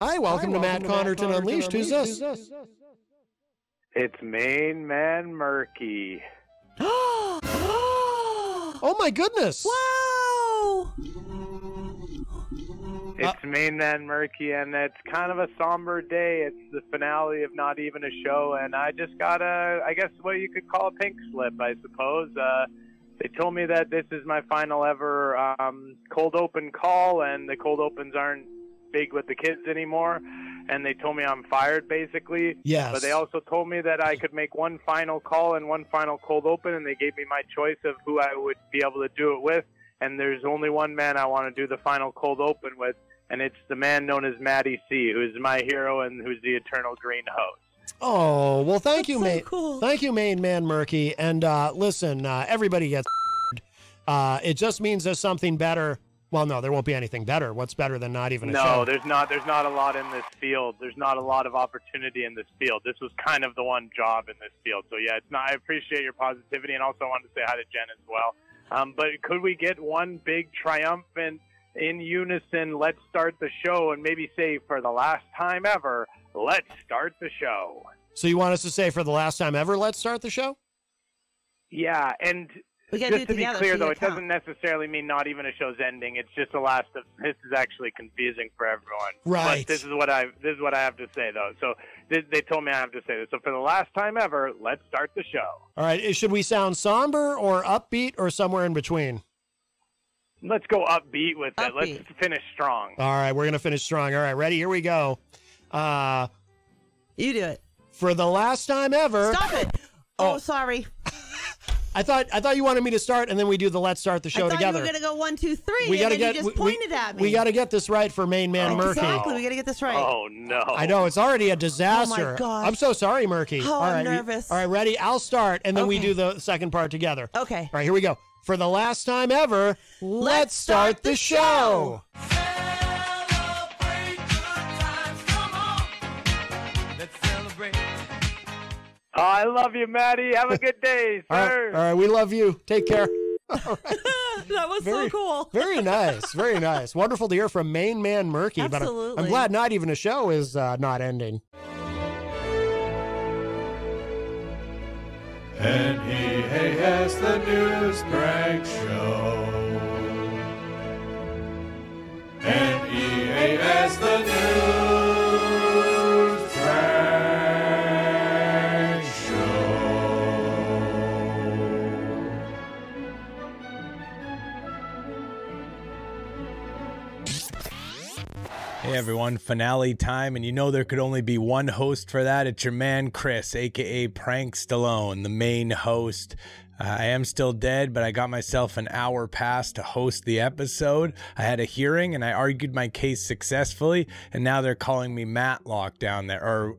Hi, welcome to Matt Connerton Unleashed. Who's this? It's Main Man Murky. Oh, my goodness. Wow. It's Main Man Murky, and it's kind of a somber day. It's the finale of Not Even a Show, and I just got I guess what you could call a pink slip, I suppose. They told me that this is my final ever cold open call, and the cold opens aren't big with the kids anymore, and they told me I'm fired, basically. Yes. But they also told me that I could make one final call and one final cold open, and they gave me my choice of who I would be able to do it with, and there's only one man I want to do the final cold open with, and it's the man known as Matty C, who's my hero and who's the eternal green host. Oh, well, thank you, That's so cool. Thank you, Main Man Murky. And listen, everybody gets it just means there's something better. Well, no, there won't be anything better. What's better than Not Even a Show? No, there's not a lot in this field. There's not a lot of opportunity in this field. This was kind of the one job in this field. So, yeah, I appreciate your positivity, and also I wanted to say hi to Jen as well. But could we get one big triumphant, in unison, let's start the show, and maybe say for the last time ever, let's start the show? So you want us to say for the last time ever, let's start the show? Yeah, and We gotta do just it to be together, clear, so though, you it count. doesn't necessarily mean Not Even a Show's ending. It's just the last of. This is actually confusing for everyone. Right. But this is what I have to say, though. So they told me I have to say this. So for the last time ever, let's start the show. All right. Should we sound somber or upbeat or somewhere in between? Let's go upbeat with it. Upbeat. Let's finish strong. All right. We're going to finish strong. All right. Ready? Here we go. You do it. For the last time ever. Stop it. Oh, sorry. I thought you wanted me to start, and then we do the let's start the show I thought together. you were going to go 1, 2, 3, We and gotta then get- you just we- pointed at me. We got to get this right for Main Man Murky. Exactly. We got to get this right. Oh, no. I know, it's already a disaster. Oh, my gosh. I'm so sorry, Murky. Oh, All I'm right, nervous. All right, ready? I'll start, and then we Okay. do the second part together. Okay. All right, here we go. For the last time ever, let's start the show. Oh, I love you, Maddie. Have a good day, sir. All right, we love you. Take care. All right. That was so cool. Very nice. Very nice. Wonderful to hear from Main Man Murky. But Absolutely. I'm glad Not Even a Show is not ending. NEAS, the news prank show. NEAS, the news prank show. Hey everyone, finale time, and you know there could only be one host for that. It's your man Chris, aka Prank Stallone, the main host. I am still dead, but I got myself an hour pass to host the episode. I had a hearing and I argued my case successfully, and now they're calling me Matlock down there, or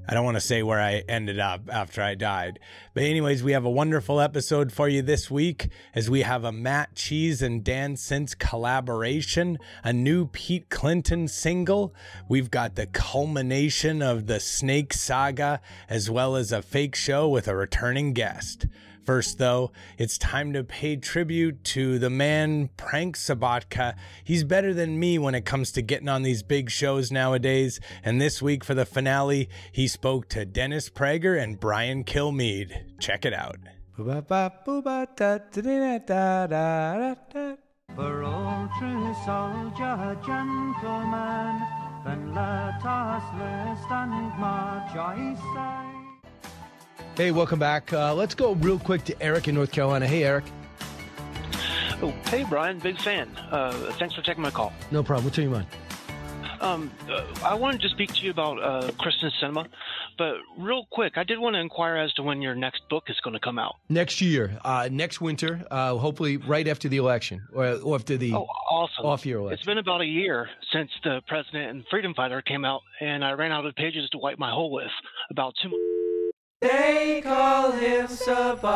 I don't want to say where I ended up after I died. But anyways, we have a wonderful episode for you this week, as we have a Matt Cheese and Dan Sintz collaboration, a new Pete Clinton single. We've got the culmination of the Snake Saga, as well as a fake show with a returning guest. First, though, it's time to pay tribute to the man Prank Sobotka. He's better than me when it comes to getting on these big shows nowadays. And this week for the finale, he spoke to Dennis Prager and Brian Kilmeade. Check it out. For all true soldier, gentlemen, then let us list and march, I say. Hey, welcome back. Let's go real quick to Eric in North Carolina. Hey, Eric. Oh, hey, Brian. Big fan. Thanks for taking my call. No problem. What's on your mind? I wanted to speak to you about Christmas cinema, but real quick, I did want to inquire as to when your next book is going to come out. Next year, next winter, hopefully right after the election or after the awesome. off-year election. It's been about a year since the President and Freedom Fighter came out, and I ran out of pages to wipe my hole with. About 2 months. They call him Sobotka.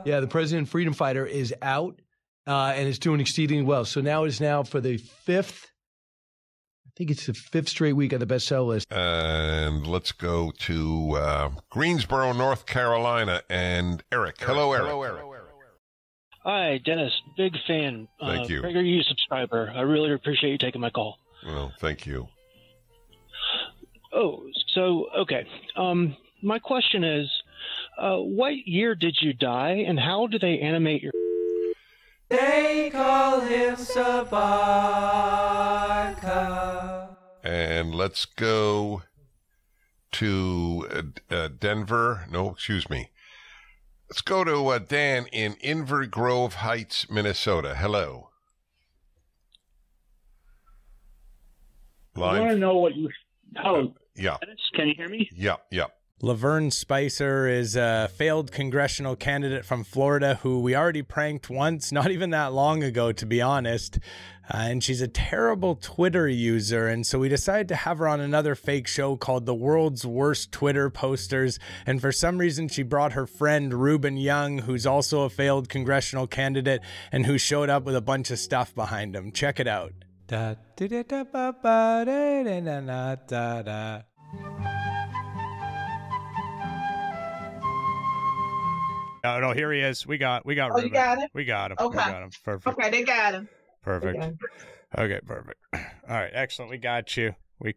Yeah, the President Freedom Fighter is out and is doing exceedingly well. So now it's now for the fifth, I think it's the fifth straight week on the bestseller list. And let's go to Greensboro, North Carolina, and Eric. Hello, Eric. Hi, Dennis. Big fan. Thank you. Prager subscriber. I really appreciate you taking my call. Well, thank you. Oh, so, okay. My question is, what year did you die, and how do they animate your... They call him Sobotka. And let's go to Denver. No, excuse me. Let's go to Dan in Inver Grove Heights, Minnesota. Hello. I want to know what you... Hello. Yeah. Can you hear me? Yeah, yeah. Lavern Spicer is a failed congressional candidate from Florida who we already pranked once, not even that long ago, to be honest. And she's a terrible Twitter user. And so we decided to have her on another fake show called The World's Worst Twitter Posters. And for some reason, she brought her friend Ruben Young, who's also a failed congressional candidate and who showed up with a bunch of stuff behind him. Check it out. Da, da, da, da, ba, ba, da, da, da, da, da. No, here he is. We got Ruben. You got him? We got him. Okay. We got him. Perfect. Okay, they got him. Perfect. Okay, perfect. All right, excellent. We got you. Yeah,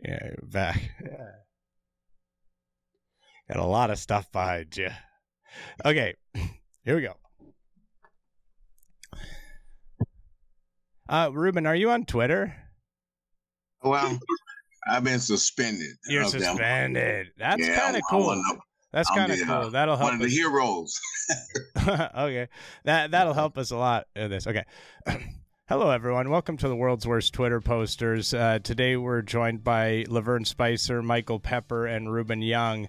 you're back. Yeah. Got a lot of stuff behind you. Okay, here we go. Ruben, are you on Twitter? Well, I've been suspended. You're suspended. That's kind of cool. That's kind of cool. That'll help. One of the heroes. Okay, that'll help us a lot in this. Okay. Hello, everyone. Welcome to the World's Worst Twitter Posters. Today, we're joined by Lavern Spicer, Michael Pepper, and Ruben Young.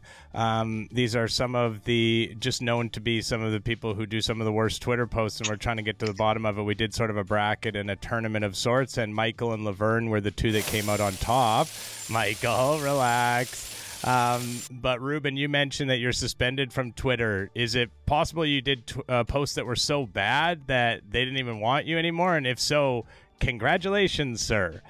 These are some of the, just known to be some of the people who do some of the worst Twitter posts, and we're trying to get to the bottom of it. We did sort of a bracket and a tournament of sorts, and Michael and Lavern were the two that came out on top. Michael, relax. But Ruben, you mentioned that you're suspended from Twitter. Is it possible you did posts that were so bad that they didn't even want you anymore? And if so, congratulations, sir.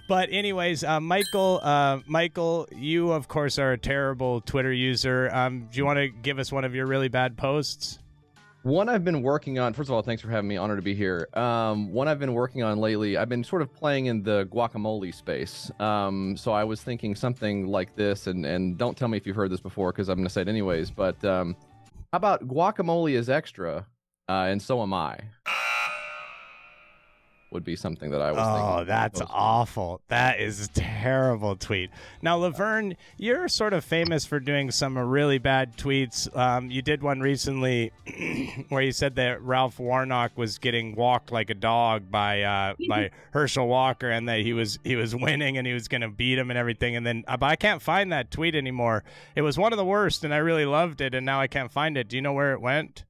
But anyways, Michael, you of course are a terrible Twitter user. Do you want to give us one of your really bad posts? One I've been working on, first of all, thanks for having me. Honored to be here. One I've been working on lately, I've been sort of playing in the guacamole space. So I was thinking something like this, and don't tell me if you've heard this before because I'm going to say it anyways, but how about guacamole is extra, and so am I? Would be something that I was thinking. Oh, that's awful. That is a terrible tweet. Now, Lavern, you're sort of famous for doing some really bad tweets. You did one recently where you said that Ralph Warnock was getting walked like a dog by Herschel Walker, and that he was winning and he was going to beat him and everything. And then, but I can't find that tweet anymore. It was one of the worst, and I really loved it, and now I can't find it. Do you know where it went?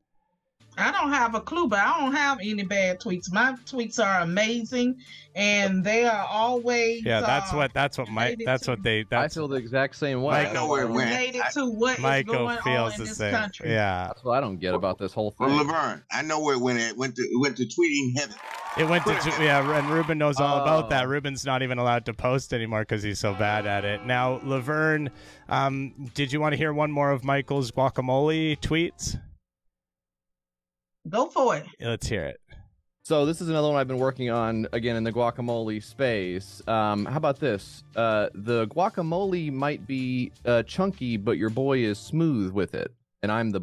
I don't have a clue, but I don't have any bad tweets. My tweets are amazing, and they are always that's what I feel the exact same way. I know where it went. Related to what is going on in this country. Yeah, that's what I don't get about this whole thing. Well, Lavern, I know where it went. It went to tweeting heaven. It went to and Ruben knows all about that. Ruben's not even allowed to post anymore because he's so bad at it. Now, Lavern, did you want to hear one more of Michael's guacamole tweets? Go for it. Let's hear it. So this is another one I've been working on, again, in the guacamole space. How about this? The guacamole might be chunky, but your boy is smooth with it. And I'm the...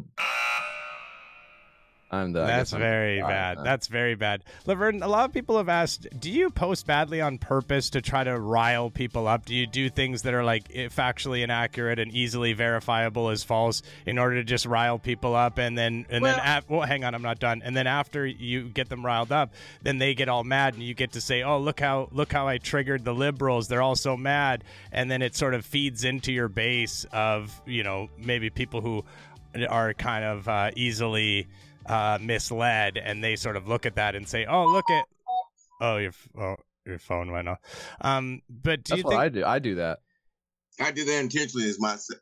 That's very bad. That's very bad. Lavern, a lot of people have asked, do you post badly on purpose to try to rile people up? Do you do things that are like factually inaccurate and easily verifiable as false in order to just rile people up? And then hang on, I'm not done. And then after you get them riled up, then they get all mad and you get to say, oh, look how I triggered the liberals. They're all so mad. And then it sort of feeds into your base of, maybe people who are kind of easily misled, and they sort of look at that and say, "Oh, look at your phone went off." But do That's you what think I do? I do that. I do that intentionally.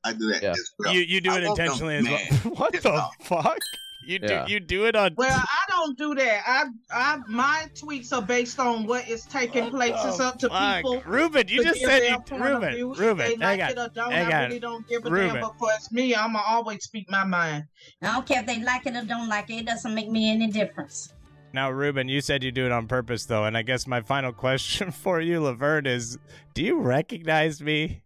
I do that. Yeah. As well. You do it intentionally as well? What the fuck? You do it on? Well, I don't do that. My tweets are based on what is taking place. It's up to people. Ruben, you just said Ruben. They like it or don't. I really don't give a damn. But for me, I'ma always speak my mind. I don't care if they like it or don't like it. It doesn't make me any difference. Now, Ruben, you said you do it on purpose, though, and I guess my final question for you, Lavern, is do you recognize me?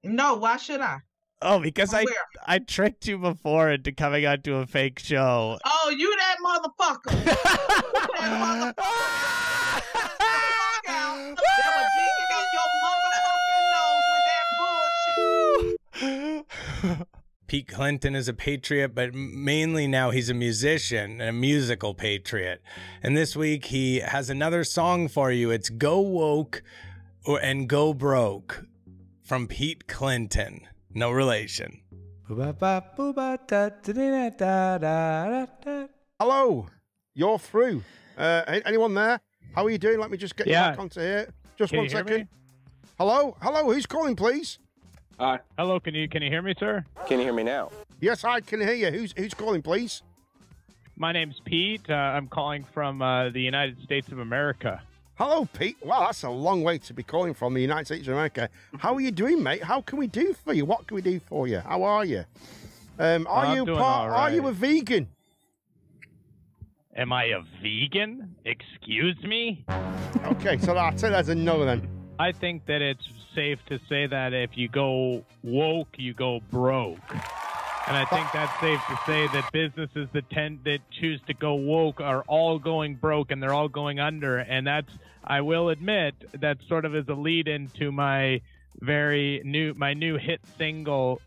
No, why should I? Oh, because From I tricked you before into coming on to a fake show. Oh, you that motherfucker. You that motherfucker. That was digging in your motherfucking nose with that bullshit. Pete Clinton is a patriot, but mainly now he's a musician, a musical patriot. And this week he has another song for you. It's Go Woke and Go Broke from Pete Clinton. No relation. Hello, you're through. Anyone there? How are you doing? Let me just get you back onto here. Just Can one you hear second. me? Hello, who's calling, please? Hello, can you hear me, sir? Can you hear me now? Yes, I can hear you. Who's calling, please? My name's Pete. I'm calling from the United States of America. Hello, Pete. Wow, that's a long way to be calling from the United States of America. How are you doing, mate? How can we do for you? What can we do for you? How are you? Are you a vegan? Am I a vegan? Excuse me? Okay, so I'll take that as a no then. I think that it's safe to say that if you go woke, you go broke. And I think that's safe to say that businesses that choose to go woke are all going broke and they're all going under. And that's, I will admit, that sort of is a lead into my new hit single,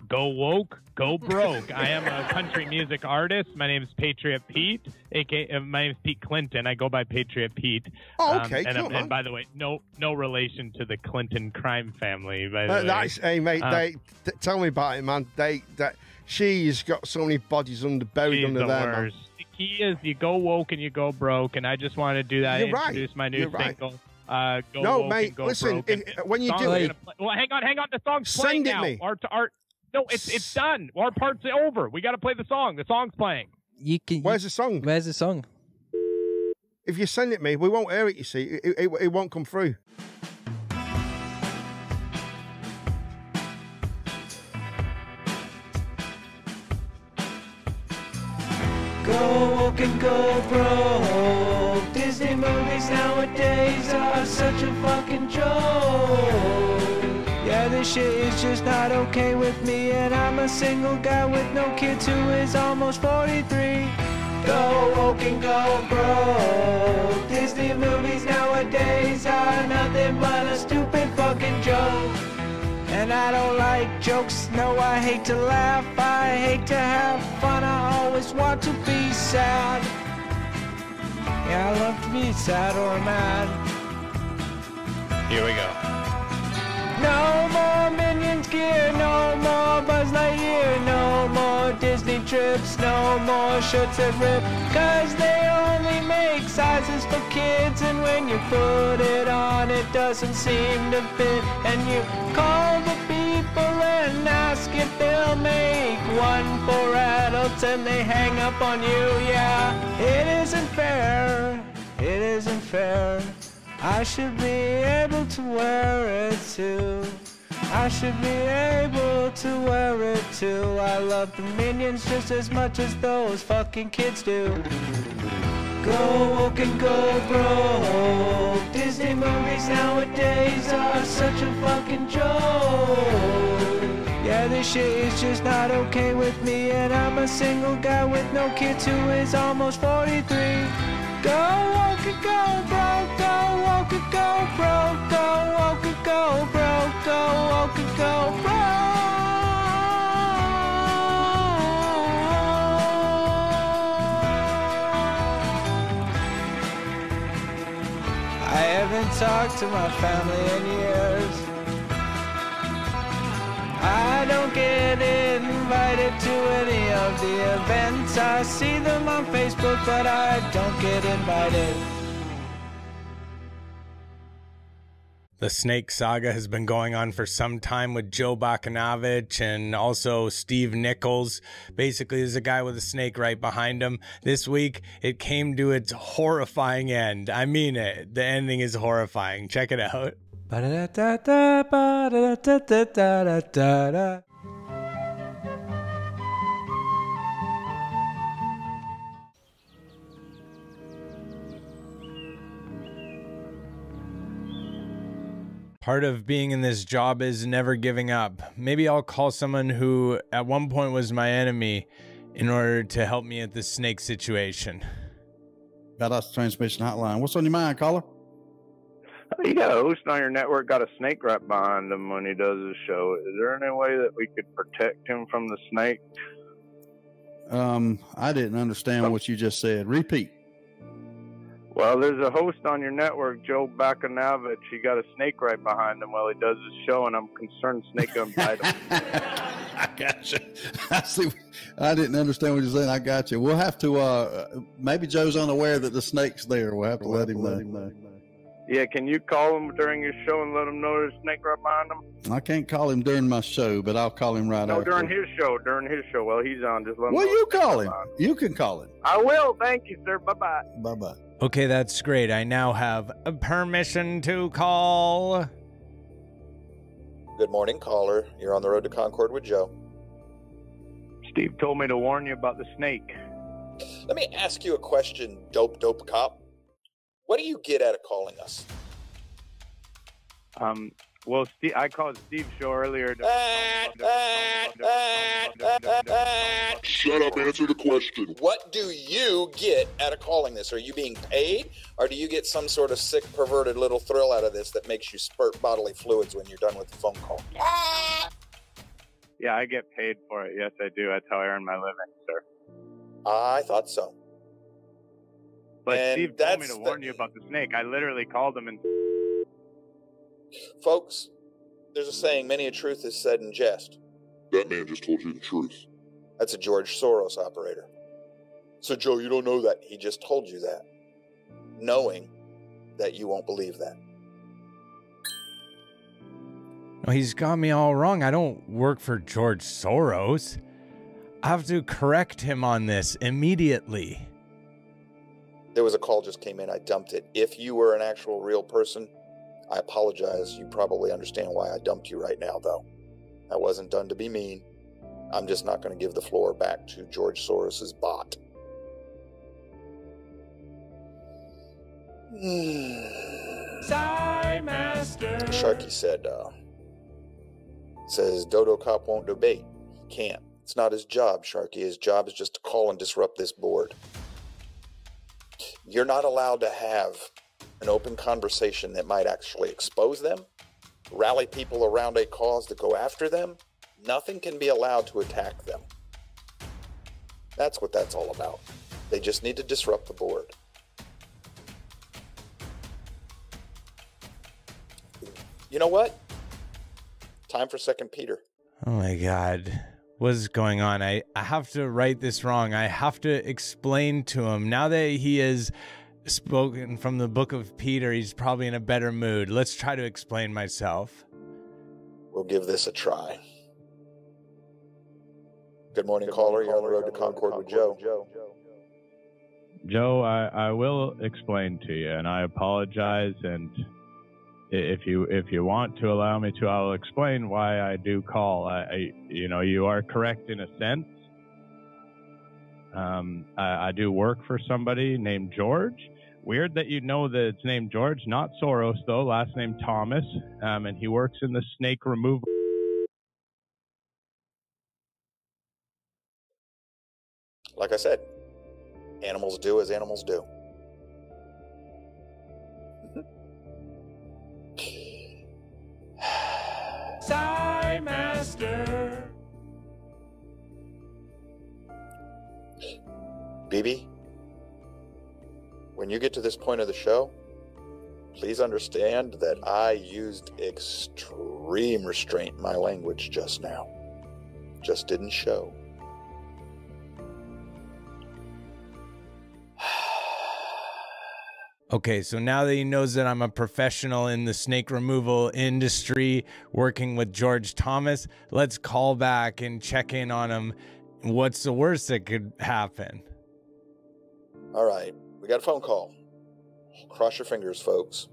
Go Woke, Go Broke. I am a country music artist. My name is Patriot Pete, aka my name is Pete Clinton. I go by Patriot Pete. Oh, okay, and by the way, no relation to the Clinton crime family. By the way, That's, hey, mate. Tell me about it, man. She's got so many bodies buried under there, man. The key is you go woke and you go broke, and I just want to do that. You're right. Introduce my new single. Go no, woke mate. And go Listen, broke. when you do it, well, hang on. The song's playing send it now. me. No, it's done. Our part's over. We got to play the song. The song's playing. Where's the song? Where's the song? If you send it me, we won't hear it. You see, it won't come through. Go woke and go broke. Disney movies nowadays are such a fucking joke. Yeah, this shit is just not okay with me, and I'm a single guy with no kids who is almost 43. Go woke and go broke. Disney movies nowadays are nothing but a stupid fucking joke. And I don't like jokes, no, I hate to laugh, I hate to have fun, I always want to be sad. Yeah, I love to be sad or mad. Here we go. No more Minions gear, no more Buzz Lightyear, no more Disney trips, no more shirts that rip, cause they only make sizes for kids, and when you put it on it doesn't seem to fit, and you call the people and ask if they'll make one for adults, and they hang up on you. Yeah, it isn't fair, it isn't fair. I should be able to wear it too. I should be able to wear it too. I love the Minions just as much as those fucking kids do. Go woke and go broke. Disney movies nowadays are such a fucking joke. Yeah, this shit is just not okay with me, and I'm a single guy with no kids who is almost 43. Go woke and go broke, go woke and go broke, go woke and go broke, go woke and go broke. I haven't talked to my family in years. I don't get invited to any of the events. I see them on Facebook, but I don't get invited. The Snake Saga has been going on for some time with Joe Bakanovich and also Steve Nichols. Basically, there's a guy with a snake right behind him. This week, it came to its horrifying end. I mean it. The ending is horrifying. Check it out. Part of being in this job is never giving up. Maybe I'll call someone who at one point was my enemy in order to help me at the snake situation. Got us transmission hotline. What's on your mind, caller? You got a host on your network, got a snake right behind him when he does his show. Is there any way that we could protect him from the snake? I didn't understand what you just said. Repeat. Well, there's a host on your network, Joe Bakanavich. He got a snake right behind him while he does his show, and I'm concerned snake gonna bite him. I got you. I see. I didn't understand what you're saying. I got you. We'll have to. Maybe Joe's unaware that the snake's there. We'll have to let him know. Yeah, can you call him during your show and let him know there's a snake right behind him? I can't call him during my show, but I'll call him right No, after. during his show. During his show. Well, he's on. Just let him Well, know you there's a call snake him. right behind You can call him. I will. Thank you, sir. Bye-bye. Bye-bye. Okay, that's great. I now have permission to call. Good morning, caller. You're on the road to Concord with Joe. Steve told me to warn you about the snake. Let me ask you a question, dope cop. What do you get out of calling us? Well, Steve, I called Steve's show earlier. Shut up, answer the question. What do you get out of calling this? Are you being paid, or do you get some sort of sick, perverted little thrill out of this that makes you spurt bodily fluids when you're done with the phone call? Yeah, I get paid for it. Yes, I do. That's how I earn my living, sir. I thought so. But And Steve told me to warn you about the snake. I literally called him and... Folks, there's a saying, many a truth is said in jest. That man just told you the truth. That's a George Soros operator. So, Joe, you don't know that. He just told you that, knowing that you won't believe that. No, he's got me all wrong. I don't work for George Soros. I have to correct him on this immediately. There was a call just came in. I dumped it. If you were an actual real person, I apologize. You probably understand why I dumped you right now, though. That wasn't done to be mean. I'm just not going to give the floor back to George Soros's bot. Sharky says Dodo Cop won't debate. He can't. It's not his job, Sharky. His job is just to call and disrupt this board. You're not allowed to have an open conversation that might actually expose them, rally people around a cause to go after them. Nothing can be allowed to attack them. That's what that's all about. They just need to disrupt the board. You know what? Time for Second Peter. Oh my God. What's going on? I have to right this wrong. I have to explain to him. Now that he has spoken from the book of Peter, he's probably in a better mood. Let's try to explain myself. We'll give this a try. Good morning, caller. You're on the road to Concord with Joe. Joe, I will explain to you, and I apologize. And if you want to allow me to, I'll explain why I do call. You are correct in a sense. I do work for somebody named George. Weird that you know that it's named George, not Soros though. Last name Thomas, and he works in the snake removal. Like I said, animals do as animals do. Master. BB, when you get to this point of the show, please understand that I used extreme restraint in my language just now. Just didn't show. Okay, so now that he knows that I'm a professional in the snake removal industry working with George Thomas, let's call back and check in on him. What's the worst that could happen? All right, we got a phone call. Cross your fingers, folks.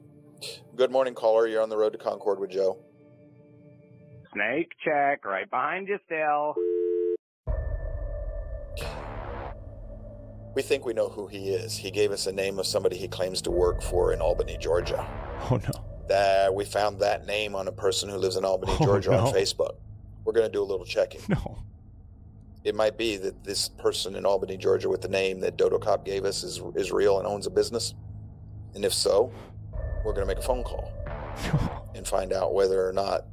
Good morning, caller. You're on the road to Concord with Joe. Snake check, right behind you still. We think we know who he is. He gave us a name of somebody he claims to work for in Albany, Georgia. Oh, no. We found that name on a person who lives in Albany, Georgia on Facebook. We're going to do a little checking. No. It might be that this person in Albany, Georgia with the name that Dodo Cop gave us is real and owns a business. And if so, we're going to make a phone call and find out whether or not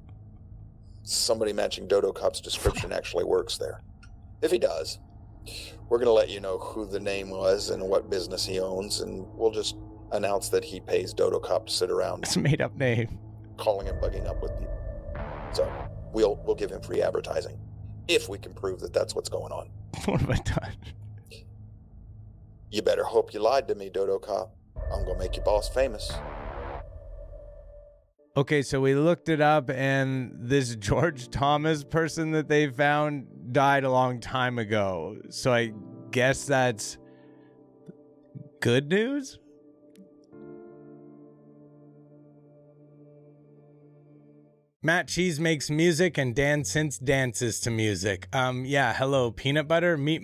somebody matching Dodo Cop's description actually works there. If he does, we're going to let you know who the name was and what business he owns, and we'll just announce that he pays Dodo Cop to sit around. It's a made-up name. Calling and bugging up with people. So we'll give him free advertising if we can prove that that's what's going on. What have I done? You better hope you lied to me, Dodo Cop. I'm going to make your boss famous. Okay, so we looked it up, and this George Thomas person that they found died a long time ago. So I guess that's good news? Matt Cheese makes music and Dan Since dances to music. Yeah, hello, peanut butter, meet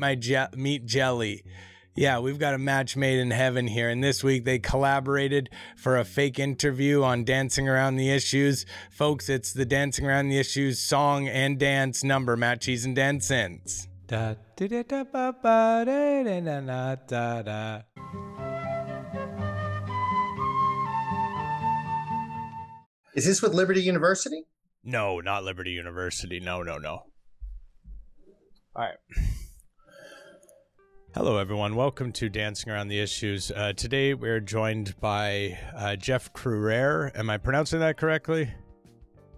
jelly. Yeah, we've got a match made in heaven here, and this week they collaborated for a fake interview on Dancing Around the Issues. Folks, it's the Dancing Around the Issues song and dance number, Matt Cheese and Dan Since. Da da da da ba ba da da da da da. Is this with Liberty University? No, not Liberty University. No. All right. Hello, everyone. Welcome to Dancing Around the Issues. Today, we're joined by Jeff Crurer. Am I pronouncing that correctly?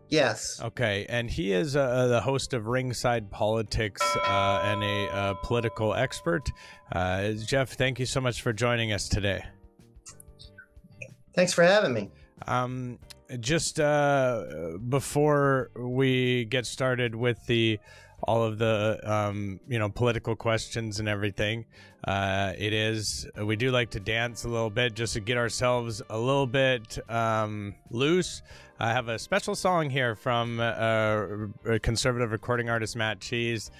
Yes. Okay, and he is the host of Ringside Politics and a political expert. Jeff, thank you so much for joining us today. Thanks for having me. Just before we get started with all of the political questions and everything, we do like to dance a little bit just to get ourselves a little bit loose. I have a special song here from a conservative recording artist, Matt Cheese,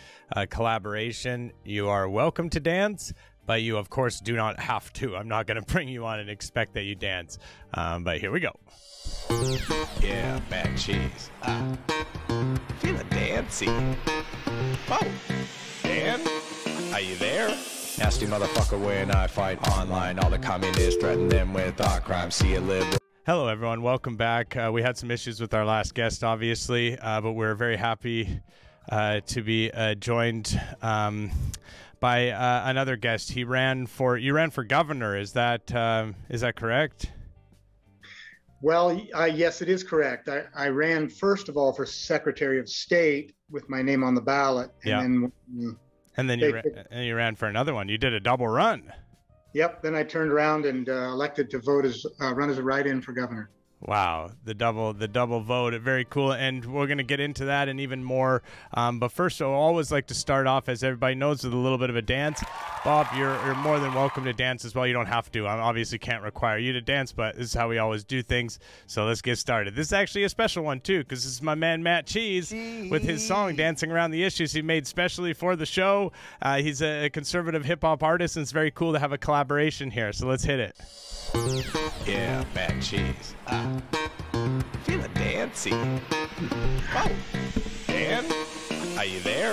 collaboration. You are welcome to dance, but you of course do not have to. I'm not going to bring you on and expect that you dance, but here we go. Yeah, Matt Cheese. Feeling dancy. Oh, Dan, are you there? Nasty motherfucker when I fight online. All the communists threaten them with our crimes. See a liberal. Hello, everyone. Welcome back. We had some issues with our last guest, obviously, but we're very happy to be joined by another guest. You ran for governor. Is that correct? Well, yes, it is correct. I ran, first of all, for Secretary of State with my name on the ballot. And then you ran for another one. You did a double run. Yep. Then I turned around and elected to run as a write-in for governor. Wow, the double vote, very cool, and we're going to get into that and even more. But first, I always like to start off, as everybody knows, with a little bit of a dance. Bob, you're more than welcome to dance as well. You don't have to. I obviously can't require you to dance, but this is how we always do things. So let's get started. This is actually a special one too, because this is my man Matt Cheese with his song "Dancing Around the Issues" he made specially for the show. He's a conservative hip hop artist, and it's very cool to have a collaboration here. So let's hit it. Yeah, Matt Cheese. Feeling dancy. Oh, Dan, are you there?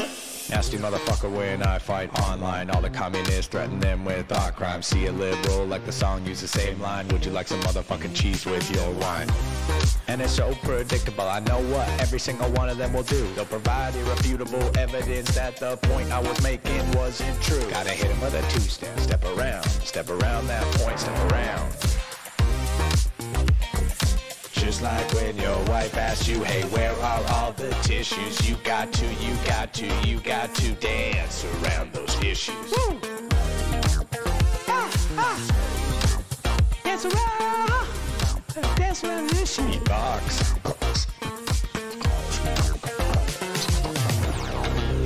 Nasty motherfucker when I fight online. All the communists threaten them with our crimes. See a liberal like the song, use the same line. Would you like some motherfucking cheese with your wine? And it's so predictable, I know what every single one of them will do. They'll provide irrefutable evidence that the point I was making wasn't true. Gotta hit him with a two-step, step around that point, step around. Just like when your wife asks you, hey, where are all the tissues? You got to dance around those issues. Woo! Dance around the issues. Beatbox.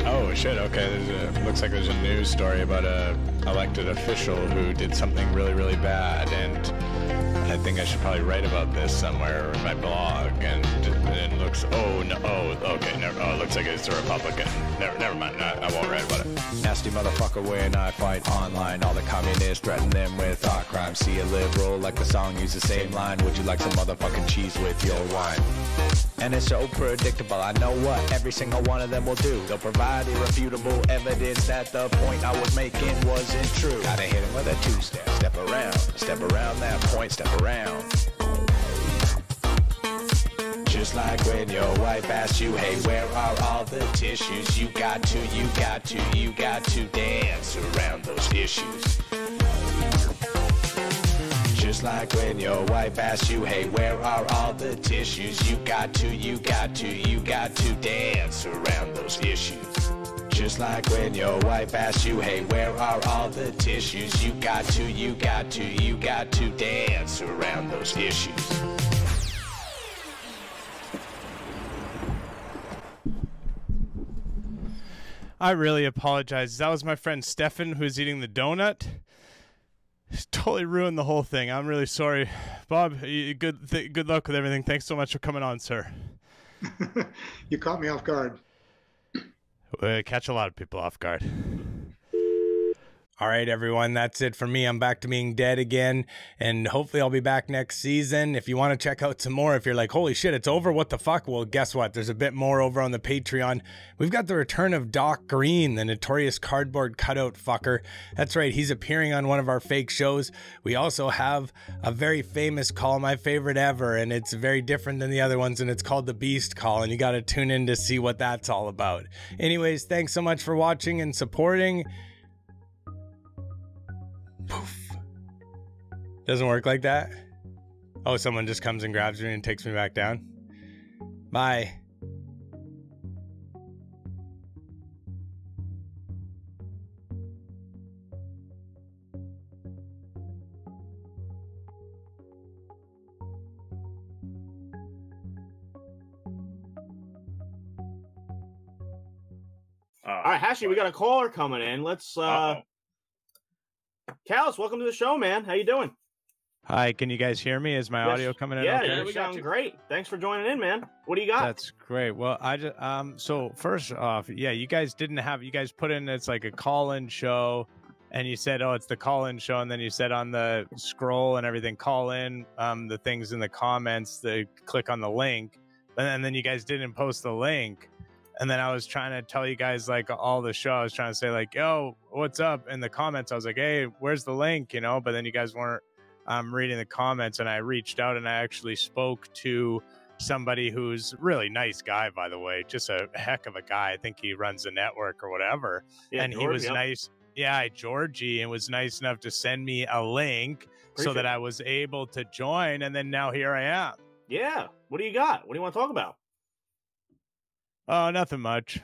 Oh shit, okay, looks like there's a news story about a elected official who did something really, really bad, and I think I should probably write about this somewhere in my blog. And it looks, oh, no, oh, okay, never, oh, it looks like it's a Republican. Never mind, I won't write about it. Nasty motherfucker when I fight online. All the communists threaten them with thought crimes. See a liberal like the song, use the same line. Would you like some motherfucking cheese with your wine? And it's so predictable, I know what every single one of them will do. They'll provide irrefutable evidence that the point I was making wasn't true. Gotta hit him with a two-step, step around that point, step around. Just like when your wife asks you, hey, where are all the tissues? You got to dance around those issues. Just like when your wife asks you, hey, where are all the tissues? You got to dance around those issues. Just like when your wife asks you, hey, where are all the tissues? You got to dance around those issues. I really apologize. That was my friend Stefan who's eating the donut. Totally ruined the whole thing. I'm really sorry. Bob, good luck with everything. Thanks so much for coming on, sir. You caught me off guard. Catch a lot of people off guard. All right, everyone, that's it for me. I'm back to being dead again, and hopefully I'll be back next season. If you want to check out some more, if you're like, holy shit, it's over, what the fuck? Well, guess what? There's a bit more over on the Patreon. We've got the return of Doc Green, the notorious cardboard cutout fucker. That's right, he's appearing on one of our fake shows. We also have a very famous call, my favorite ever, and it's very different than the other ones, and it's called the Beast Call, and you got to tune in to see what that's all about. Anyways, thanks so much for watching and supporting. Poof. Doesn't work like that. Oh, someone just comes and grabs me and takes me back down. Bye. All right, Hashi, we got a caller coming in. Let's Callus, welcome to the show, man. How you doing? Hi, can you guys hear me? Is my audio coming in? Yeah, okay? yeah, we sound great. Thanks for joining in, man. What do you got? That's great. Well, I just so first off, yeah, you guys put in it's like a call-in show, and you said, oh, it's the call-in show, and then you said on the scroll and everything, call in the things in the comments, click on the link, and then you guys didn't post the link. And then I was trying to tell you guys, like, all the show. I was trying to say, like, yo, what's up? In the comments, I was like, hey, where's the link? You know, but then you guys weren't reading the comments. And I reached out and I actually spoke to somebody who's a really nice guy, by the way, just a heck of a guy. I think he runs a network or whatever. Yeah, and George, he was nice. Yeah, Georgie, and was nice enough to send me a link so that I was able to join. And then now here I am. Yeah. What do you got? What do you want to talk about? Oh, nothing much.